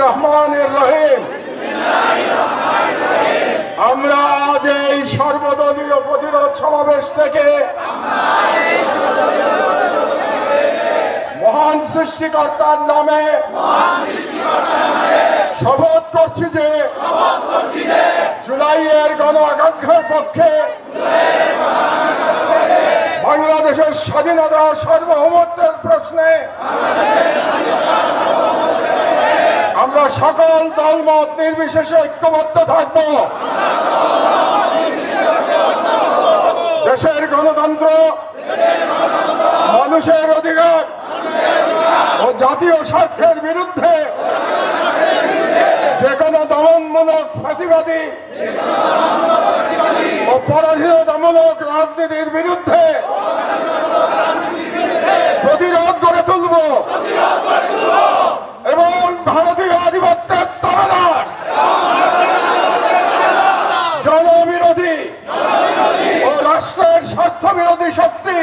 রহমানির রহিম। আমরা আজ এই সর্বদলীয় প্রতিরোধ সমাবেশ থেকে মহান সৃষ্টিকর্তার নামে শপথ করছি যে জুলাইয়ের গণ আকাঙ্ক্ষার পক্ষে বাংলাদেশের স্বাধীনতা সার্বভৌমত্বের প্রশ্নে আমরা সকল দলমত নির্বিশেষে ঐক্যবদ্ধ থাকব। দেশের গণতন্ত্র, মানুষের অধিকার ও জাতীয় স্বার্থের বিরুদ্ধে যে কোনো দমনমূলক ফাঁসিবাদী ও পরাধীনতামূলক রাজনীতির বিরুদ্ধে প্রতিরোধ গড়ে তুলব এবং ভারতীয় আধিপত্যের তাবেদার জনবিরোধী ও রাষ্ট্রের স্বার্থ বিরোধী শক্তি,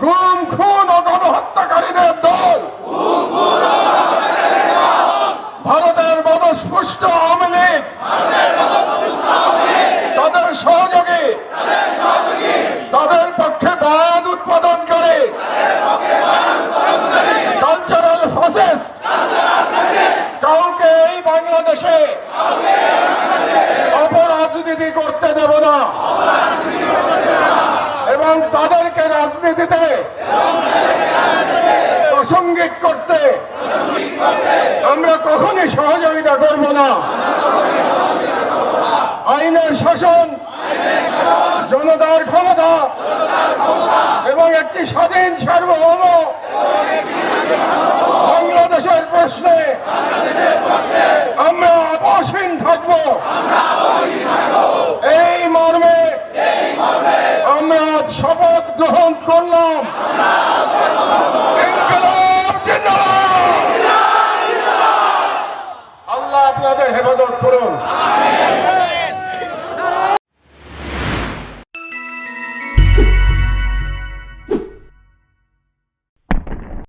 গুম খুন ও গণহত্যাকারীদের দল, ভারতের মদস্পুষ্ট আওয়ামী লীগ, তাদের সহযোগী, তাদের পক্ষে বাদ উৎপাদন করে কালচারাল ফসেস কাউকে এই বাংলাদেশে অপরাজনীতি করতে দেব না এবং তাদেরকে রাজনীতিতে প্রাসঙ্গিক করতে আমরা কখনই সহযোগিতা করব না। আইনের শাসন, জনতার ক্ষমতা এবং একটি স্বাধীন সার্বভৌম